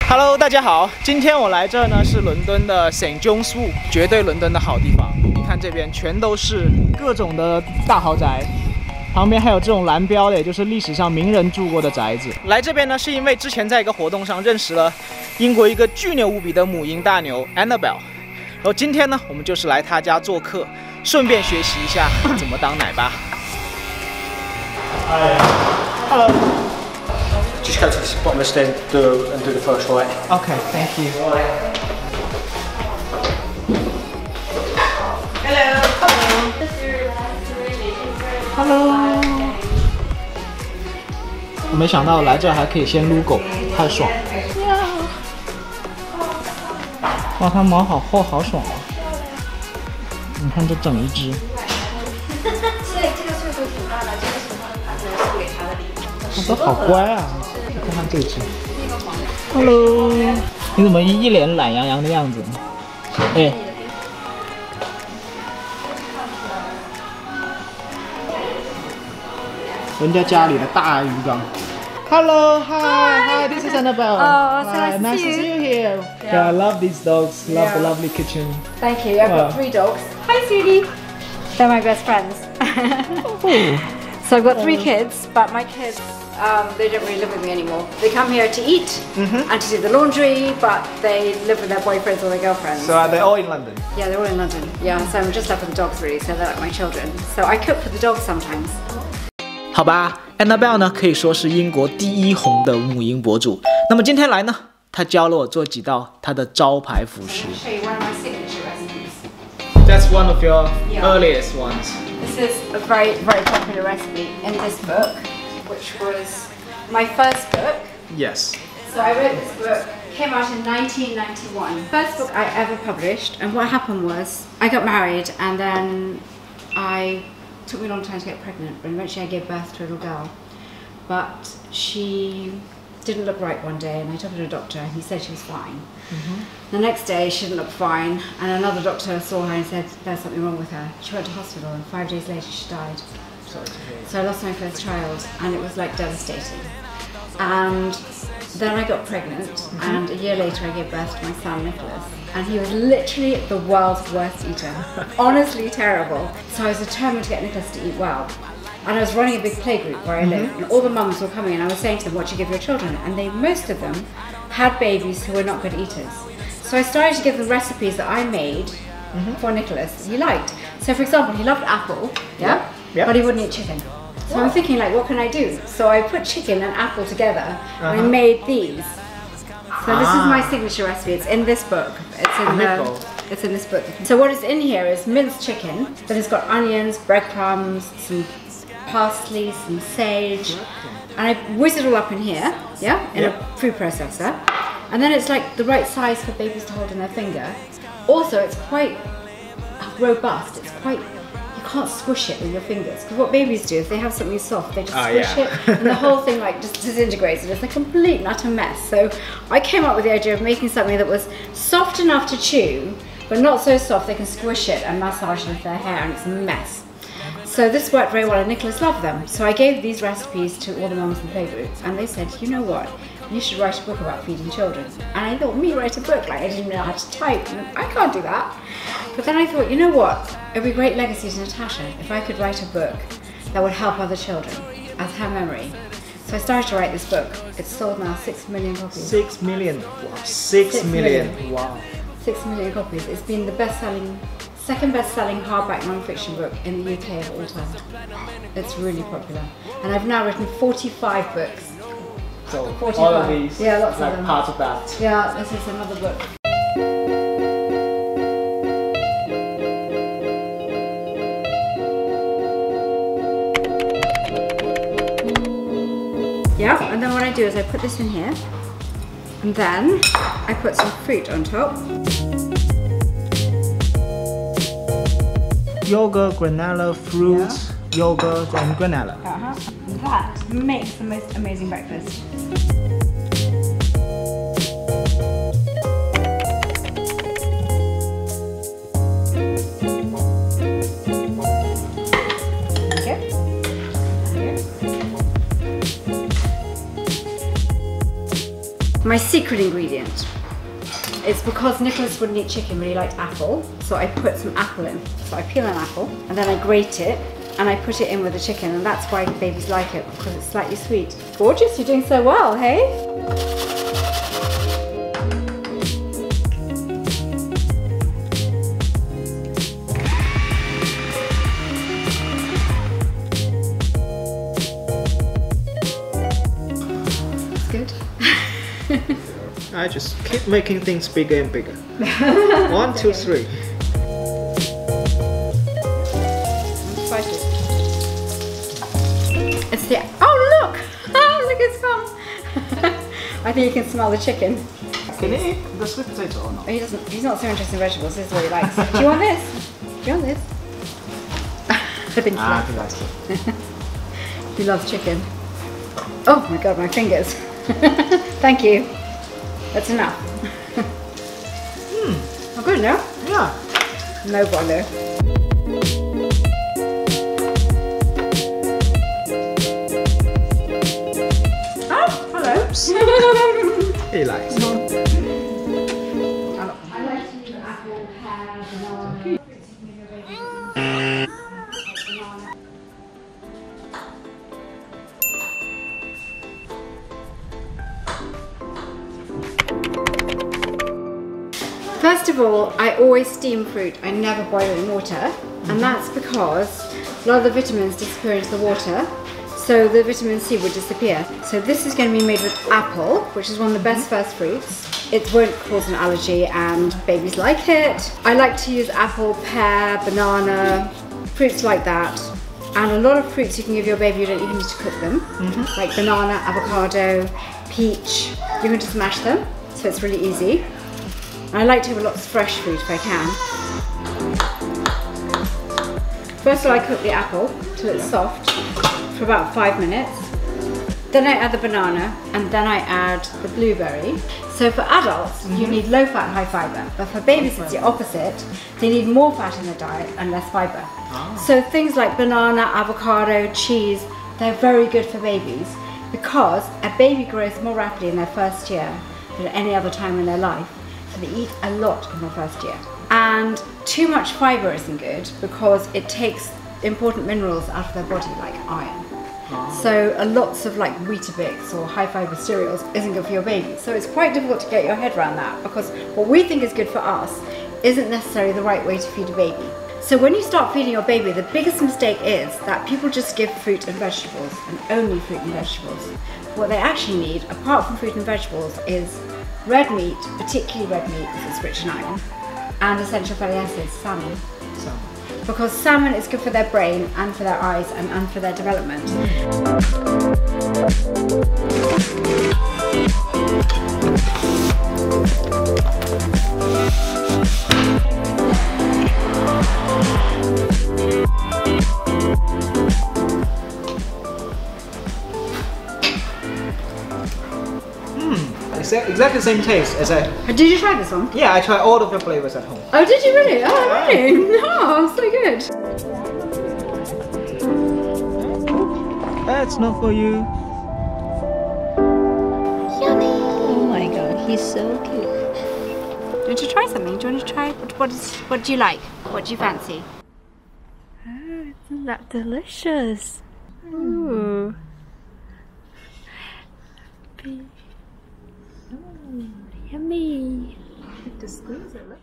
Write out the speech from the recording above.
Hello， 大家好，今天我来这儿呢是伦敦的 St. John's Wood， 绝对伦敦的好地方。你看这边全都是各种的大豪宅，旁边还有这种蓝标的，也就是历史上名人住过的宅子。来这边呢是因为之前在一个活动上认识了英国一个巨牛无比的母婴大牛 Annabelle， 然后今天呢我们就是来她家做客，顺便学习一下怎么当奶爸。Hello. Just go to the bottomless then do the first right. Okay, thank you. Hello. 我没想到来这还可以先撸狗，太爽了！哇，它毛好厚，好爽啊！你看这整一只。这个岁数挺大的，这个是他的牌子送给他的礼物。它都好乖啊！看看这只。Hello， 你怎么一脸懒洋洋的样子？哎。人家家里的大鱼缸。Hello, hi, this is Annabelle. Oh, so hi, nice to see you here. Yeah, I love these dogs. Love the lovely kitchen. Thank you. I've got 3 dogs. Hi, sweetie. They're my best friends. So I've got 3 kids, but my kids, they don't really live with me anymore. They come here to eat and to do the laundry, but they live with their boyfriends or their girlfriends. So are they all in London? Yeah, they're all in London. Yeah, so I'm just left with the dogs really, so they're like my children. So I cook for the dogs sometimes. 好吧 ，Annabelle 呢可以说是英国第一红的母婴博主。那么今天来呢，她教了我做几道她的招牌辅食。That's one of your earliest ones. This is a very, very popular recipe in this book, which was my first book. Yes. So I wrote this book, came out in 1991. First book I ever published, and what happened was I got married and then it took me a long time to get pregnant, but eventually I gave birth to a little girl. But she didn't look right one day, and I took her to a doctor and he said she was fine. The next day she didn't look fine, and another doctor saw her and said there's something wrong with her. She went to hospital and 5 days later she died. So I lost my first child and it was like devastating. And then I got pregnant and a year later I gave birth to my son Nicholas, and he was literally the world's worst eater. Honestly terrible. So I was determined to get Nicholas to eat well. And I was running a big playgroup where I live, and all the mums were coming and I was saying to them, what do you give your children? And most of them had babies who were not good eaters. So I started to give them recipes that I made for Nicholas he liked. So for example, he loved apple, but he wouldn't eat chicken. So I'm thinking, like, what can I do? So I put chicken and apple together and I made these. So this is my signature recipe. It's in this book. It's in this book. So what is in here is minced chicken that has got onions, breadcrumbs, some parsley, some sage, and I whiz it all up in here, in a food processor. And then it's like the right size for babies to hold in their finger. Also, it's quite robust. It's quite, you can't squish it with your fingers, because what babies do is they have something soft, they just squish it, and the whole thing like just disintegrates, and it's a complete and utter mess. So I came up with the idea of making something that was soft enough to chew, but not so soft they can squish it and massage it with their hair, and it's a mess. So this worked very well, and Nicholas loved them. So I gave these recipes to all the mums in playgroups, and they said, you know what, you should write a book about feeding children. And I thought, me write a book? Like, I didn't know how to type, and I can't do that. But then I thought, you know what, it would be a great legacy to Natasha if I could write a book that would help other children as her memory. So I started to write this book. It's sold now 6 million copies. 6 million. Wow. 6 million. Wow. 6 million copies. It's been the second best-selling hardback non-fiction book in the UK of all time. It's really popular. And I've now written 45 books. So 45. all of these, yeah, lots like of them. part of that. Yeah, this is another book. Yeah, and then what I do is I put this in here, and then I put some fruit on top. Yogurt, granola, fruits, yogurt and granola. That makes the most amazing breakfast. My secret secret ingredient. It's because Nicholas wouldn't eat chicken, but he liked apple, so I put some apple in. So I peel an apple, and then I grate it, and I put it in with the chicken, and that's why babies like it, because it's slightly sweet. Gorgeous, you're doing so well, hey? It's good. I just keep making things bigger and bigger. 1, 2, 3. It's the, oh look! Look, it's gone! I think you can smell the chicken. Can he eat the sweet potato or not? He doesn't, he's not so interested in vegetables, this is what he likes. Do you want this? Do you want this? I think he likes he likes it. He loves chicken. Oh my god, my fingers. Thank you. That's enough. Oh good, no? Yeah. No bother. Oh, hello. He likes it. I like to use apple, pear, banana. First of all, I always steam fruit. I never boil it in water, and that's because a lot of the vitamins disappear into the water, so the vitamin C would disappear. So this is going to be made with apple, which is one of the best first fruits. It won't cause an allergy and babies like it. I like to use apple, pear, banana, fruits like that. And a lot of fruits you can give your baby, you don't even need to cook them. Like banana, avocado, peach. You can just mash them, so it's really easy. I like to have lots of fresh fruit if I can. First of all, I cook the apple till it's soft for about 5 minutes. Then I add the banana, and then I add the blueberry. So for adults, you need low fat, high fiber. But for babies, it's the opposite. They need more fat in their diet and less fiber. So things like banana, avocado, cheese, they're very good for babies because a baby grows more rapidly in their first year than at any other time in their life. So they eat a lot in their first year. And too much fiber isn't good because it takes important minerals out of their body, like iron. So lots of like Weetabix or high fiber cereals isn't good for your baby. So it's quite difficult to get your head around that because what we think is good for us isn't necessarily the right way to feed a baby. So when you start feeding your baby, the biggest mistake is that people just give fruit and vegetables, and only fruit and vegetables. What they actually need, apart from fruit and vegetables, is red meat, particularly red meat because it's rich in iron, and essential fatty acids, salmon. Because salmon is good for their brain and for their eyes and for their development. Exactly the same taste as I... Did you try this one? Yeah, I tried all of the flavors at home. Oh, did you really? Oh, really? Oh, so good. That's not for you. Yummy! Oh my god, he's so cute. Do you want to try something? Do you want to try? What do you like? What do you fancy? Oh, isn't that delicious? Ooh. Yummy. Just squeeze it, look.